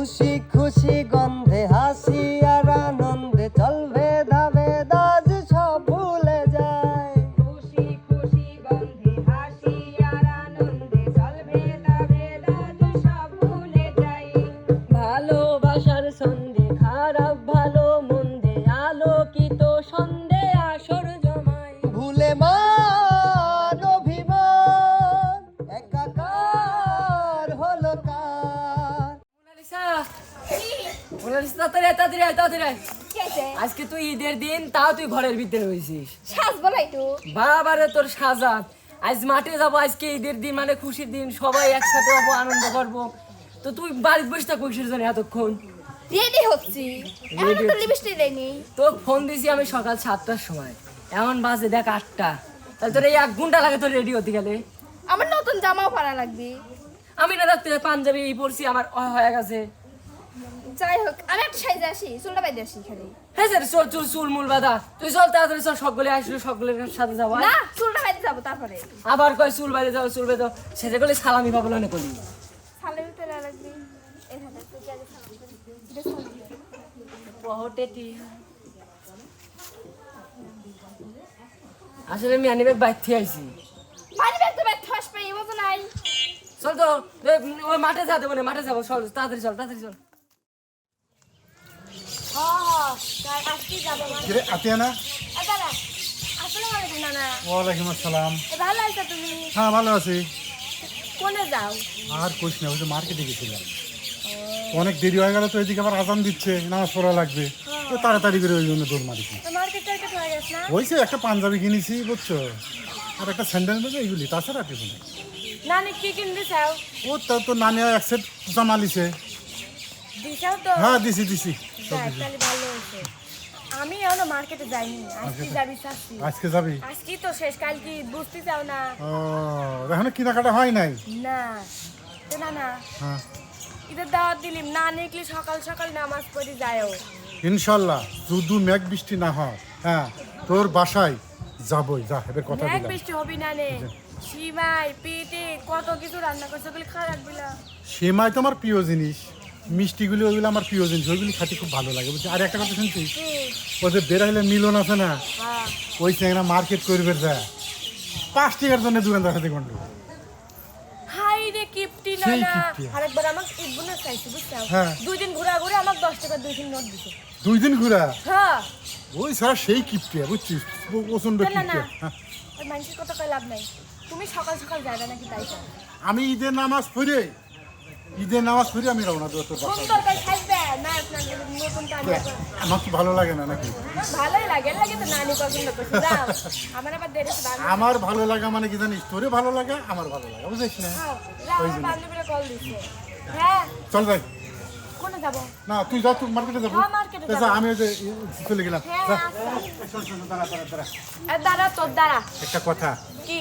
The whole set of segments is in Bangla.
খুশি খুশি গন্ধে হাসি আর আনন্দে চলবে ধাবে দাজ সব ভুলে যায়। খুশি খুশি গন্ধে হাসি আর আনন্দে চলবে তবে দাজ সব ভুলে যাই। ভালোবাসার সন্ধে খারাপ ভালো মন্দে আলোকিত সন্ধে আসর জমায়। ভুলে মান অভিমান একাকার হলো কার। তাড়াতাড়ি কি আছে? আজকে তুই ঈদের দিন তাও তুই ঘরের ভিতরে হয়েছিস। সাজবো না একটু? বাবারে তোর সাজা, আজ মাঠে যাবো, আজকে ঈদের দিন মানে খুশির দিন, সবাই একসাথে হবো, আনন্দ করবো। তো তুই বাড়িতে বসে থাক কিসের জন্য এতক্ষণ? রেডি হচ্ছি, এখনো তো লিপস্টিক দেয়নি। তোকে ফোন দিছি আমি সকাল 7টার সময়, এমন বাজে দেখ 8টা। তাহলে তোর এই 1 ঘন্টা লাগে তোর রেডি হতে গেলে। আমার নতুন জামাও পরা লাগবে। আমি না রাখতে পাঞ্জাবি এই পরছি, আমার হয়ে গেছে। যাই হোক, আমি একটা সাইজে আসি, চুলটা বাইতে আসি খালি। হ্যাঁ স্যার, চল চুল চুল মূল বাধা, তুই চল তাড়াতাড়ি চল, সকলে আসলে সকলের সাথে যাবো। না, চুলটা বাইতে যাবো তারপরে। আবার কয় চুল বাইরে যাও, চুল বেঁধে সেটা করলে সালামি পাবো না কলি। সালের ভিতরে লাগবে। এখানে তুই কি আগে সালাম করবি? এটা সালাম করবি। আসলে আমি আনিবে বাইর থেকে আইছি। বাড়ি ব্যাগ তো ব্যাগ ঠস পাই, এবার তো নাই। চল তো, ওই মাঠে যাতে মানে মাঠে যাবো, চল তাড়াতাড়ি চল, তাড়াতাড়ি চল। তাই আজকে যাবো মানে। কিরে আতিয়ানা? দাদা, আসসালামু আলাইকুম নানা। ওয়ালাইকুম আসসালাম। ভালো আছো তুমি? হ্যাঁ ভালো আছি। কোনে যাও? আর কইস না, ওই যে মার্কেটে গেছিলাম, অনেক দেরি হয়ে গেল তো, এদিকে আবার আজান দিচ্ছে, নামাজ পড়া লাগবে, তো তাড়াতাড়ি করে ওই জন্য দৌড় মারিছি। মার্কেট টার্কেট হয়ে গেছে না? ওইসে একটা পাঞ্জাবি কিনেছি বুঝছো, আর একটা স্যান্ডেল নেবে, এইগুলি, তাছাড়া কিছু নেই। নানি কি কিনতে চাও? ও তো নানি এক সেট জামা লিছে। দিছাও তো? হ্যাঁ দিছি দিছি। যাক, তাহলে ভালো হয়েছে। আমি এখনো মার্কেটে যাইনি, আজকে যাবি চাচ্ছি। আজকে যাবি? আজকে তো শেষ, কাল কি বুঝতে চাও না? ও এখনো কেনাকাটা হয় নাই? না তো না না, হ্যাঁ ঈদের দাওয়াত দিলিম না, নিকলি সকাল সকাল নামাজ পড়ে যায়ও। ইনশাল্লাহ, যদি মেঘ বৃষ্টি না হয়, হ্যাঁ তোর বাসায় যাবই, যা এবার কথা এক দিলাম। বৃষ্টি হবি না নে, সিমাই পিঠে কত কিছু রান্না করছে, ওগুলি খাওয়া রাখবি না। সেমাই তো আমার প্রিয় জিনিস, মিষ্টিগুলি ওইগুলো আমার প্রিয় জিনিস, ওইগুলি খেতে খুব ভালো লাগে বুঝছি। আর একটা কথা শুনছিস, ওই যে বেড়াইলে মিলন আছে না, হ্যাঁ, ওই চেংরা মার্কেট করবে যা 5 টাকার জন্য দোকানদার সাথে গন্ড। হাই রে কিপটি না সেই না। কিপটি। আরেকবার আমাকে ঈদ বোনাস চাইছে বুঝছো? হ্যাঁ। 2 দিন ঘুরা ঘুরে আমাকে 10 টাকা 2 নোট দিছে। 2 দিন ঘুরা, হ্যাঁ, ওই সারা সেই কিপটিয়া বুঝছিস, প্রচন্ড না না না, কিপটিয়া। হ্যাঁ। ওই মানুষের কথা কই লাভ নাই। তুমি সকাল সকাল যাবে নাকি তাই কর। আমি ঈদের নামাজ পড়ে আমি রওনা দেবো তোর বাসায়। সুন্দর করে সাজবে না, আপনার নতুন টাকা। আমার কি ভালো লাগে না নাকি? ভালোই লাগে, লাগে তো নানি পছন্দ করছে। যাও, আমার আবার দেরি আছে বান্ধবী। আমার ভালো লাগা মানে কি জানিস, তোরে ভালো লাগে, আমার ভালো লাগে, বুঝছিস না? যাও, যাও, আমার বান্ধবীরা কল দিছে। হ্যাঁ, চল যাই। কোনে যাবো? না তুই যা, তুই মার্কেটে যাবো। হ্যাঁ, মার্কেটে তা যা, যাবো। আমি ওই যে চলে গেলাম। হ্যাঁ, যা। আচ্ছা। শোন, শোন, দাঁড়া, দাঁড়া, দাঁড়া। দাঁড়া তোর দাঁড়া। একটা কথা, কি?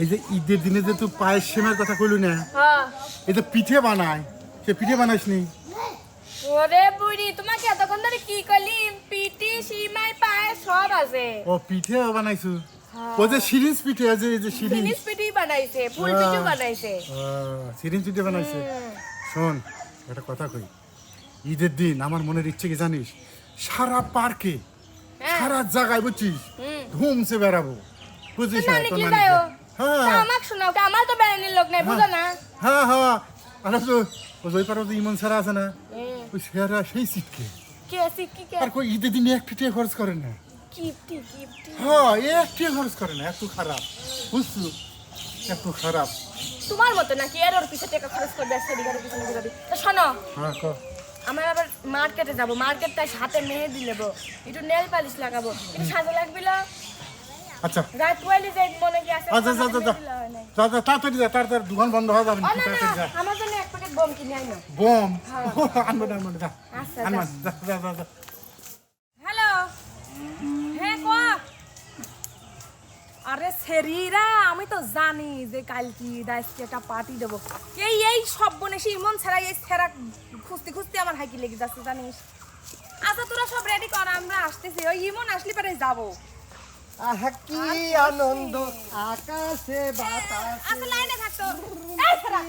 এই যে ঈদের দিনে যে তুই পায়েস সেমার কথা কইলি না, হ্যাঁ। এই যে পিঠে বানায়, সে পিঠে বানাইস নি? ওরে বুড়ি, তোমাকে এতক্ষণ ধরে কি করলি? পিটি সিমাই পায়েস সব আছে। ও পিঠে বানাইছু? ও যে সিরিঞ্জ পিঠে, এই যে সিরিঞ্জ, ফিনিশ পিঠি বানাইছে, ফুল পিঠু বানাইছে। সিরিঞ্জ পিঠে বানাইছে। শোন একটা কথা কই, ঈদের দিন আমার মনের ইচ্ছে কি জানিস, সারা পার্কে সারা জায়গায় বুঝছিস ধুমসে বেড়াবো, বুঝছিস না? নানি তো কি নানি যাও? হ্যাঁ আমাকে শোনাও, আমার তো বেড়ানির লোক নাই, বুঝো না? হ্যাঁ হ্যাঁ, আর তো ওই পারে যে ইমন সারা আছে না, ওই সেরা সেই সিটকে, কে সিকি কে? আর কই ঈদের দিনে 1 টাকা খরচ করে না। কিপটি কিপটি। হ্যাঁ 1 টাকা খরচ করে না, এত খারাপ বুঝছো, এত খারাপ। তোমার মতো নাকি এর ওর পিছে টাকা খরচ করবে, সেদি গাড়ি পিছনে ঘুরাবি? তো শোনো, হ্যাঁ ক। আমার আবার মার্কেটে যাব, মার্কেটটায় হাতে মেহেদি নেবো, একটু নেল পালিশ লাগাবো, একটু সাজা লাগবে না? আচ্ছা রাত পোয়ালি যাই মনে কি আছে? আচ্ছা যা যা যা যা যা, তাড়াতাড়ি যা, তাড়াতাড়ি দোকান বন্ধ হয়ে যাবে, ও না না, তাড়াতাড়ি যা। আমার জন্য এক প্যাকেট বোম কিনে আনো। বোম হ্যাঁ। আনবো না, যা আচ্ছা, আনবো, যা। যা যা যা যা। হ্যালো, হ্যাঁ ক। আরে সেরিরা, আমি তো জানি যে কাল কি আজকে একটা পার্টি দেবো। এই সব বনে সেই মন ছাড়া এই ছেঁড়া খুঁজতে খুঁজতে আমার হাইকি লেগে যাচ্ছে জানিস। আচ্ছা তোরা সব রেডি কর, আমরা আসতেছি, ওই ইমন আসলে পরে যাবো। আহা কি আনন্দ আকাশে বাতাসে। আচ্ছা লাইনে থাকতো। এই ছেঁড়া।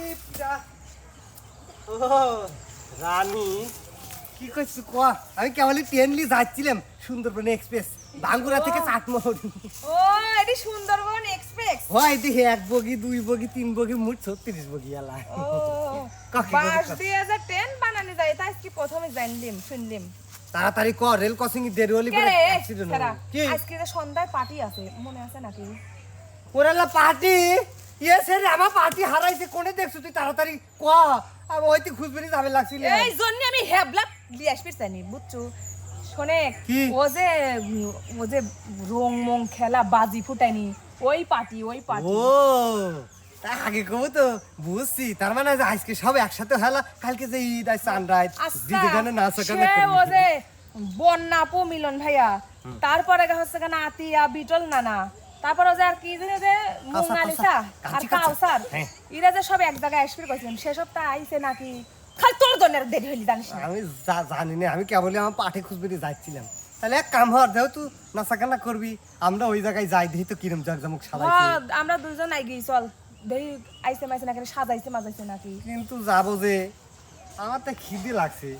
ও রানী কি কইছিস কোয়া আমি কেবলই ট্রেনলি যাচ্ছিলাম সুন্দরবন এক্সপ্রেস বাঙ্গুরা থেকে চাটমোহর ও এটি সুন্দরবন এক্সপ্রেস হয় দেখে 1 বগি 2 বগি 3 বগি মোট 36 বগি আলা ও কাকি বাস দিয়ে যে ট্রেন বানানি যায় তাই কি প্রথমে জানলিম শুনলিম তাড়াতাড়ি কর রেল ক্রসিং দেরি হলি কে পরে রে অ্যাক্সিডেন্ট সারা হবে কি আজকে যে সন্ধ্যায় পার্টি আছে মনে আছে নাকি ওরালা পার্টি ইয়েস রে আমার পার্টি হারাইছে কোনে দেখছ তুই তাড়াতাড়ি ক আমি ওইতে খুঁজবেরি যাবে লাগছিল এই জন্য আমি হেবলাক দিয়ে আসবি জানি বুঝছো শোনে কি? ও যে রং মং খেলা বাজি ফুটাইনি ওই পার্টি ও তা আগে কব তো বুঝছি তার মানে যে আজকে সব একসাথে হলো কালকে যে ঈদ আজ সানরাইজ দিদি গানে নাচ গানে ও যে বন্যা পু মিলন ভাইয়া তারপরে হচ্ছে কেন আতিয়া বিটল নানা তারপরে যে আর কি জানে যে মোনালিসা আর কাউসার এরা যে সব এক জায়গায় আসবে কইছিলেন সেসবটা আইছে নাকি খালি তোর জন্য দেরি হইলি জানিস না আমি জানি না আমি কেবলই আমার পাঠে খুঁজবেরি যাচ্ছিলাম তাহলে এক কাম হওয়ার দেও তুই নাচা গানা করবি আমরা ওই জায়গায় যাই দেখি তো কিরম জাকজমক সাজাইছে আমরা দুজন আই গই চল দেই আইছে মাইছে নাকি সাজাইছে মাজাইছে নাকি কিন্তু যাবো যে আমার তো খিদে লাগছে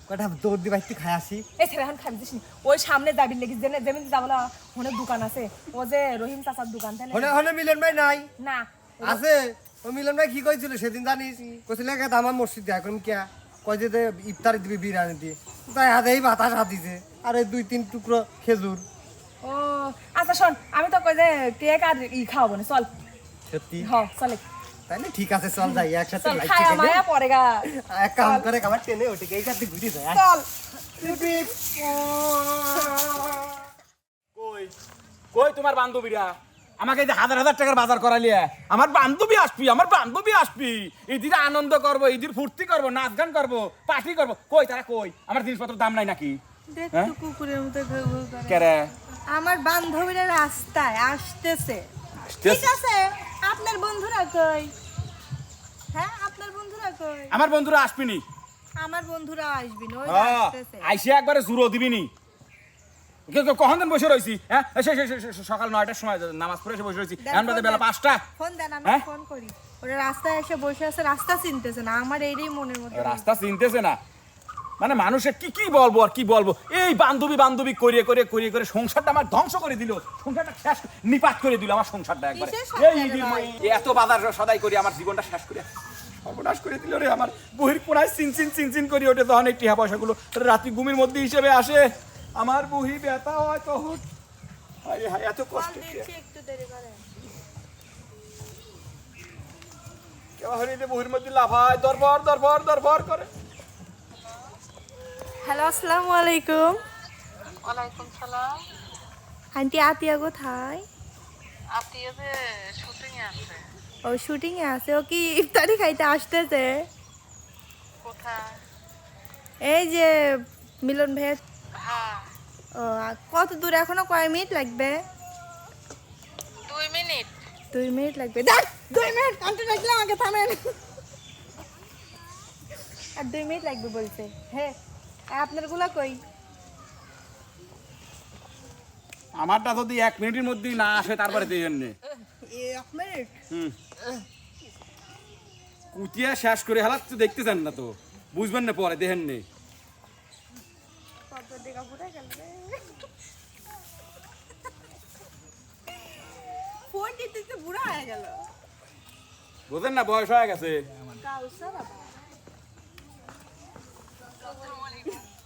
কটা দৌড় দি বাইতে খাই আসি এই ছেলে এখন খাবি দিস নি ওই সামনে যাবি লেগে যেমন যাবো না অনেক দোকান আছে ও যে রহিম চাচার দোকান তাই হনে হনে মিলন ভাই নাই না আছে ও মিলন ভাই কি কইছিল সেদিন জানিস কইছিল একা আমার মসজিদে এখন কিয়া কই যে ইফতার দিবি বিরিয়ানি দিয়ে তাই হাতেই বাতাস হাতিছে আর এই 2-3 টুকরো খেজুর ও আচ্ছা শোন আমি তো কই যে কেক আর ই খাওয়াবো না চল সত্যি হ চলে তাইলে ঠিক আছে চল যাই একসাথে চল লাইট খায়া মায়া পড়েগা এক কাম করে আমার ট্রেনে ওঠে এই কাছে ঘুরে যায় চল কই কই তোমার বান্ধবীরা আমাকে এই যে হাজার হাজার টাকার বাজার করালিয়ে আমার বান্ধবী আসবি ঈদের আনন্দ করবো ঈদের ফুর্তি করবো নাচ গান করবো পার্টি করবো কই তারা কই আমার জিনিসপত্র দাম নাই নাকি হ্যাঁ? দেখতো কুকুরের মতো ঘুর ঘুর করে। কেরে আমার বান্ধবীরা রাস্তায় আসতেছে আসতেছে? ঠিক আছে আপনার বন্ধুরা কই হ্যাঁ আপনার বন্ধুরা কই আমার বন্ধুরা আসবিনি আমার বন্ধুরা আসবি না ওই যে হ্যাঁ, আসতেছে আইসে একবারে জুরো দিবিনি কখন দিন বসে রয়েছি হ্যাঁ সকাল 9টার সময় নামাজ পড়ে এসে বসে রয়েছি এখন বাদে বেলা 5টা ফোন দেন আমি হ্যাঁ? ফোন করি ওরা রাস্তায় এসে বসে আছে রাস্তা চিনতেছে না আমার এইটাই মনের মধ্যে রাস্তা চিনতেছে না মানে মানুষের কি বলবো আর কি বলবো এই বান্ধবী করে সংসারটা আমার ধ্বংস করে দিল সংসারটা শেষ নিপাত করে দিল আমার সংসারটা একবারে কিসের এই সংসার ঈদের ভাই? এত বাজার সদাই করে আমার জীবনটা শেষ করে সর্বনাশ করে দিল রে আমার বহির কোনায় চিনচিন করে ওঠে তখন এই টিহা পয়সাগুলো রাত্রি ঘুমের মধ্যে হিসেবে আসে আমার বহি ব্যথা হয় তখন হায় এত কষ্ট দেখছি একটু দেরি করে কেউ হরিতে বহির মধ্যে লাফায় দরবার করে হ্যালো আসসালামু আলাইকুম ওয়ালাইকুম সালাম। আন্টি আতিয়া কোথায় আত্মীয় যে শুটিং এ আছে। ও শুটিং এ আছে ও কি ইফতারি খাইতে আসতেছে কোথায়? এই যে মিলন ভাইয়ের হ্যাঁ, ও কত দূর এখনো কয় মিনিট লাগবে 2 মিনিট। 2 মিনিট লাগবে দেখ 2 মিনিট আন্টি ডাকলে আমাকে থামেন আর 2 মিনিট লাগবে বলছে হ্যাঁ আপনার গুলা কই আমারটা যদি 1 মিনিটের মধ্যেই না আসে তারপরে দেবেন নে 1 মিনিট কুটিয়া শেষ করে হালাত তো দেখতেছেন না তো বুঝবেন না পরে দেখেন নে কত দেখা পুরা গেল রে ফোন টিপতে বুড়া হয়ে গেল বুঝেন না বয়স হয়ে গেছে কাউসার আবার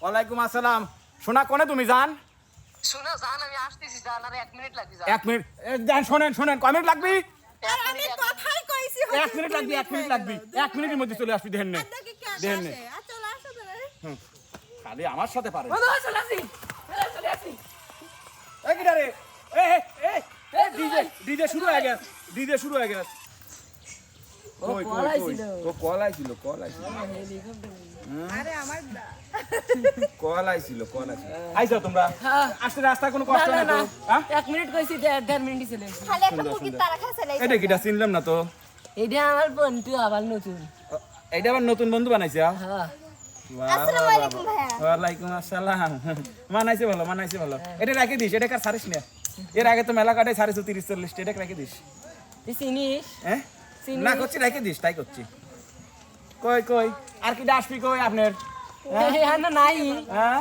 ওয়ালাইকুম আসসালাম শোনা কোনে তুমি যান শোনো জান আমি আসতেছি জান আর 1 মিনিট লাগবে জান। 1 মিনিট যান শোনেন কয় মিনিট লাগবে আর আমি কথাই কইছি 1 মিনিট লাগবে 1 মিনিটের মধ্যে চলে আসবি দেখেন নে আপনাকে কি দেখেন নে আসে আর চলে আসো তাহলে খালি আমার সাথে পারে বন্ধু চলে আসি চলে আসি এই কিটা রে এই ডিজে শুরু হয়ে গেছে ও কল আইছিল। ও কল আইছিল আরে আমার কল আইছিল আইছো তোমরা হ্যাঁ। আসতে রাস্তা কোনো কষ্ট না নাই তো হ্যাঁ 1 মিনিট কইছি 1.5 মিনিটই চলে আসি খালি একটা মুরগির তারা খাইছে এটা কিটা চিনলাম না তো এইটা আমার বন্ধু আবার নতুন এইটা আবার নতুন বন্ধু বানাইছে হ্যাঁ আসসালামু আলাইকুম ভাইয়া ওয়ালাইকুম আসসালাম মানাইছে ভালো এটা রেখে দিস এটা কার সারিস না এর আগে তো মেলা কাটাই 30-40 এটা রেখে দিস তুই চিনিস হ্যাঁ না করছি রেখে দিস তাই করছি কই কই আর কি আসবি কই আপনার হ্যাঁ না নাই হ্যাঁ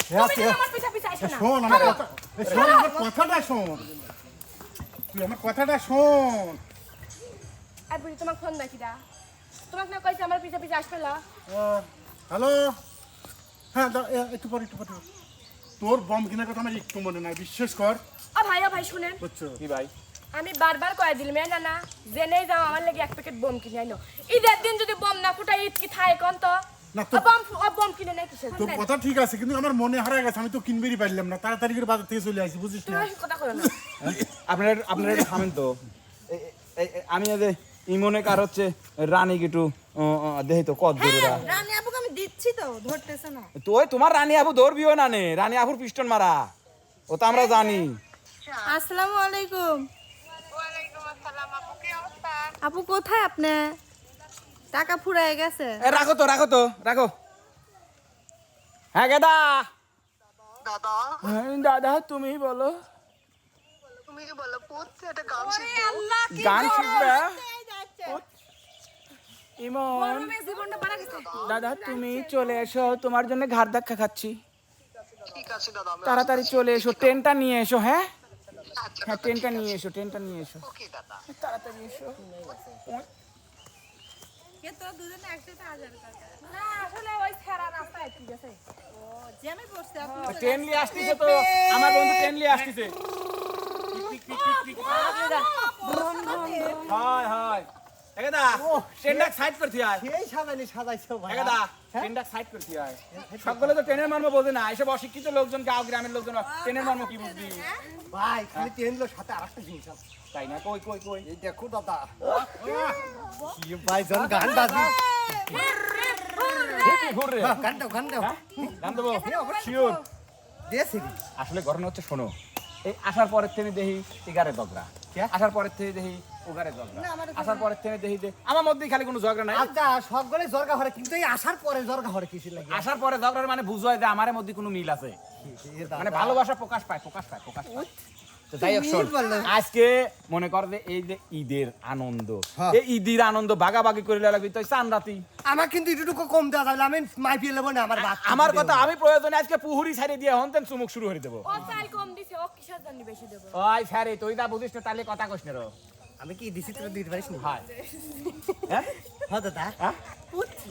তুমি যেন আমার পিছা পিছা আইছো না শোন আমার কথা শোন আমার কথাটা শোন তুই আমার কথাটা শোন আর বুড়ি তোমাকে ফোন দেখি দা তোমাকে না কইছে আমার পিছা পিছা আসবে না হ্যালো হ্যাঁ একটু পরে তোর বম কেনার কথা আমার একটু মনে নাই বিশ্বাস কর ও ভাই শুনেন বুঝছো কি ভাই আমি বারবার কয়ে দিলাম না না জেনেই যাও আমার লাগি এক প্যাকেট বোম কিনে আইনো ঈদের দিন যদি বোম না ফুটাই ঈদ কি থাকে কোন তো না তো বোম কিনে নাই কিসের তোর কথা ঠিক আছে কিন্তু আমার মনে হারায় গেছে আমি তো কিনবেরই পারলাম না তাড়াতাড়ি করে বাজার থেকে চলে আসি বুঝিস না তুমি কথা কইো না আপনার একটু থামেন তো আমি আজ ইমনে কার হচ্ছে রানী একটু দেহি তো কত দূররা রানী আপুকে আমি দিচ্ছি তো ধরতেছে না তো ওই তোমার রানী আপু ধরবিও না নে রানী আপুর পিস্টন মারা ও তো আমরা জানি আসসালামু আলাইকুম ওয়ালাইকুম আসসালাম আপু কি অবস্থা? আপু কোথায় আপনি টাকা ফুরায় গেছে এ রাখো তো হ্যাঁ গেদা দাদা দাদা তুমি বলো তুমি কি বলো পড়তে একটা গান শিখবো? গান শিখবে ইমন জীবনটা পারা গেছে দাদা তুমি চলে এসো তোমার জন্য ঘাড় ধাক্কা খাচ্ছি ঠিক আছে দাদা আমি তাড়াতাড়ি চলে এসো ট্রেনটা নিয়ে এসো হ্যাঁ আচ্ছা হ্যাঁ ট্রেনটা নিয়ে এসো ওকে দাদা তাড়াতাড়ি এসো কে তো দুজনে একসাথে হাজার টাকা না আসলে ওই ছেড়া রাস্তায় ঠিক আছে জ্যামে পড়ছে আপনি ট্রেন নিয়ে আসতেছে তো আমার বন্ধু ট্রেন নিয়ে আসতেছে হয় একেদা ট্রেনটা সাইড করতে হয় সেই সাজাইছো ভাই একেদা ট্রেনটা সাইড করতে হয় সকলে তো ট্রেনের মর্ম বোঝে না এসব অশিক্ষিত লোকজন গাঁও গ্রামের লোকজন ট্রেনের মর্ম কি বুঝবি ভাই খালি ট্রেনগুলোর সাথে আরেকটা জিনিস আছে তাই না কই এই দেখো দাদা কি ভাই জন গান বাজি ঘুরে গান দাও গান দেবো শিওর দিয়েছি আসলে ঘটনা হচ্ছে শোনো এই আসার পরের থেকে দেখি এগারে ঝগড়া আসার পরের থেকে দেখি ওগারে ঝগড়া আসার পরের থেকে দেখি যে আমার মধ্যেই খালি কোনো ঝগড়া নাই আচ্ছা সবগুলো জর্গা হরে কিন্তু এই আসার পরে জর্গা হরে কিসের লাগে আসার পরে ঝগড়ার মানে বুঝায় যে আমার মধ্যে কোনো মিল আছে মানে ভালোবাসা প্রকাশ পায় তো যাই হোক শোন, আজকে মনে কর যে এই যে ঈদের আনন্দ এই ঈদের আনন্দ ভাগাভাগি করে লাগবি তো চান রাতি আমার কিন্তু একটুকু কম দেওয়া যাবে আমি মাইপিয়ে নেবো না আমার বাচ্চা আমার কথা আমি প্রয়োজনে আজকে পুহুরি ছাড়িয়ে দিয়ে হন তেন চুমুক শুরু করে দেবো ও চাল কম দিছে ও কিসের জন্য বেশি দেব ওই স্যারে তুই দা বুঝিস না তাহলে কথা কইস না রো আমি কি দিছি তোর দিতে পারিস না হয় হ্যাঁ হ্যাঁ দাদা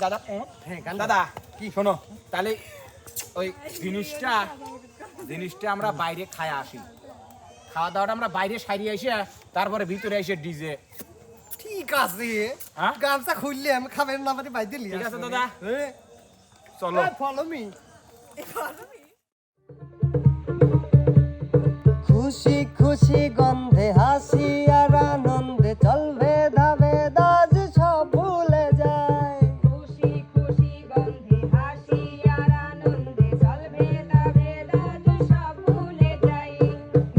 দাদা হ্যাঁ গান দাদা কি শোনো তাহলে ওই জিনিসটা আমরা বাইরে খায়া আসি খাওয়া দাওয়াটা আমরা বাইরে সারিয়ে এসে তারপরে ভিতরে এসে ডিজে ঠিক আছে হ্যাঁ? গামছা খুললে আমি খাবার না পারি বাইরে লিয়ে ঠিক আছে দাদা হ্যাঁ চলো ফলো মি খুশি খুশি গন্ধে হাসি আর আনন্দে চলবে দাবে দাজ সব ভুলে যায় খুশি খুশি গন্ধে হাসি আর আনন্দে চলবে তবে দাদু সব ভুলে যাই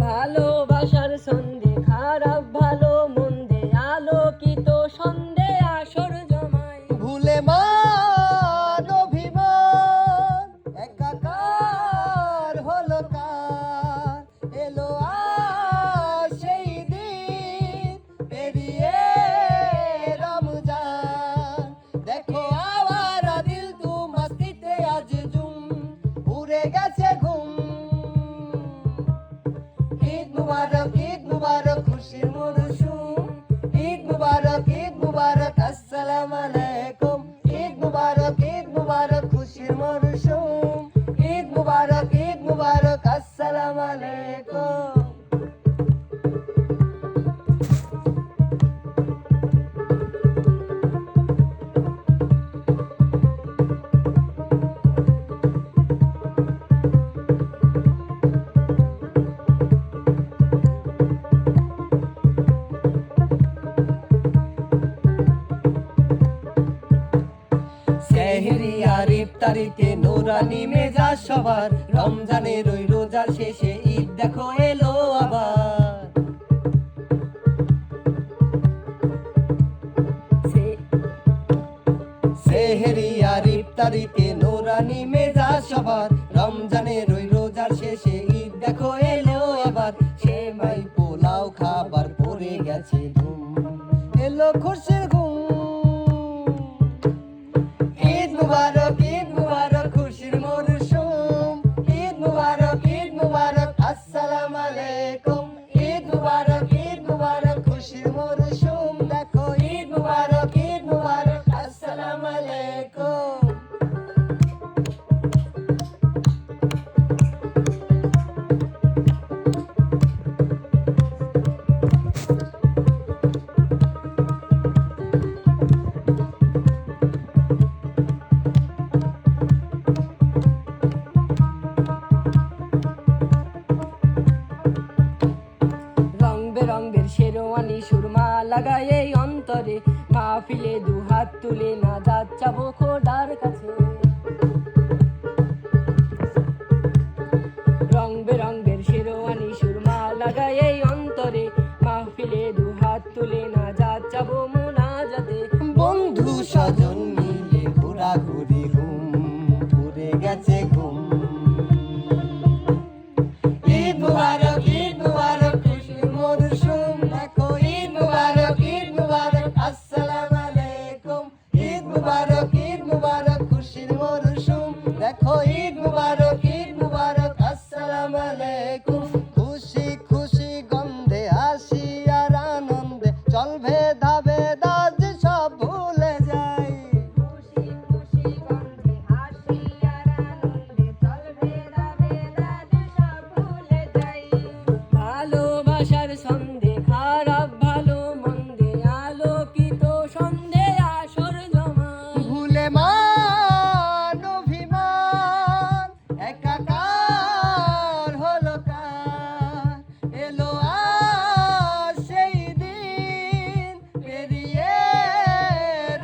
ভালোবাসার সন্ধে খারাপ ভালো মন্দে আলোকিত সন্ধে আসর জমায় ভুলে মান অভিমান একাকার হলো কার এলো আর সেই দিন পেরিয়ে রমজান দেখো আওয়ারা দিল তু মস্তিতে আজ জুম উড়ে গেছে ঘুম ঈদ মুবারক খুশির মরশুম ঈদ মুবারক আসসালামু আলাইকুম ঈদ মুবারক খুশির মরশুম ঈদ মুবারক আসসালামু আলাইকুম সেহরি আর ইফতারিতে নোরানি মেজাজ সবার রমজানের ওই রোজার শেষে ঈদ দেখো এলো আবার সেহরি আর ইফতারিতে নোরানি মেজাজ সবার রমজানের ওই রোজার শেষে ঈদ দেখো এলো আবার সেমাই পোলাও খাবার পড়ে গেছে ধুম এলো খুশির ঘুম মুবারক ঈদ মুবারক খুশির মরশুম ঈদ মুবারক আসসালামু আলাইকুম ঈদ মুবারক খুশির মরশুম দেখো ঈদ মুবারক আসসালামু আলাইকুম। রং বেরঙের শেরওয়ানি সুরমা লাগায় এই অন্তরে মাহফিলে দুহাত তুলে না যাচ্ছাবো খোদার কাছে। রং বেরঙের শেরওয়ানি সুরমা লাগায় এই অন্তরে মাহফিলে দুহাত তুলে না যাচ্ছাবো মুনাজাতে। বন্ধু স্বজন মিলে ঘোরাঘুরি পুরে গেছে ঘুম ঈদ মুবারক খুশির মরশুম দেখো ঈদ মুবারক আসসালামু আলাইকুম ঈদ মুবারক খুশির মরশুম দেখো ঈদ মুবারক আসসালামু আলাইকুম। খুশি খুশি গন্ধে হাসি আর আনন্দে চল ভেদা ভেদাজ সব ভুলে যাই খুশি খুশি গন্ধে হাসি আর আনন্দে চল ভেদা ভেদাজ সব ভুলে যাই। ভালোবাসার সন্ধে খারাপ ভালো মন্দে আলোকিত সন্ধে আসর জমা। ভুলে মান অভিমান একাকার হলো কার এলো আর সেই দিন পেরিয়ে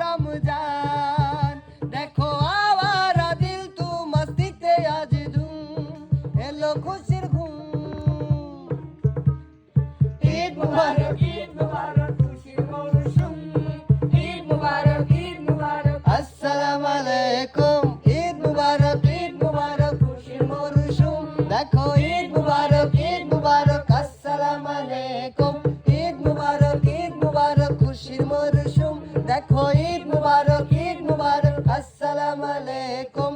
রমজান দেখো আওয়ারা দিল তু মস্তিতে আজ ধুম এলো খুশির ঘুম ঈদ মুবারক খুশির মরশুম ঈদ মুবারক আসসালামু আলাইকুম ঈদ মুবারক খুশির মরশুম দেখো ঈদ মুবারক আসসালামু আলাইকুম ঈদ মুবারক খুশির মরশুম দেখো ঈদ মুবারক আসসালামু আলাইকুম।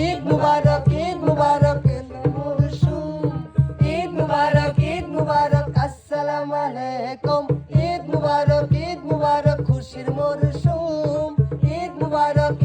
ঈদ মুবারক মরশুম ঈদ মুবারক আসসালামু আলাইকুম ঈদ মুবারক খুশির মরশুম ঈদ মুবারক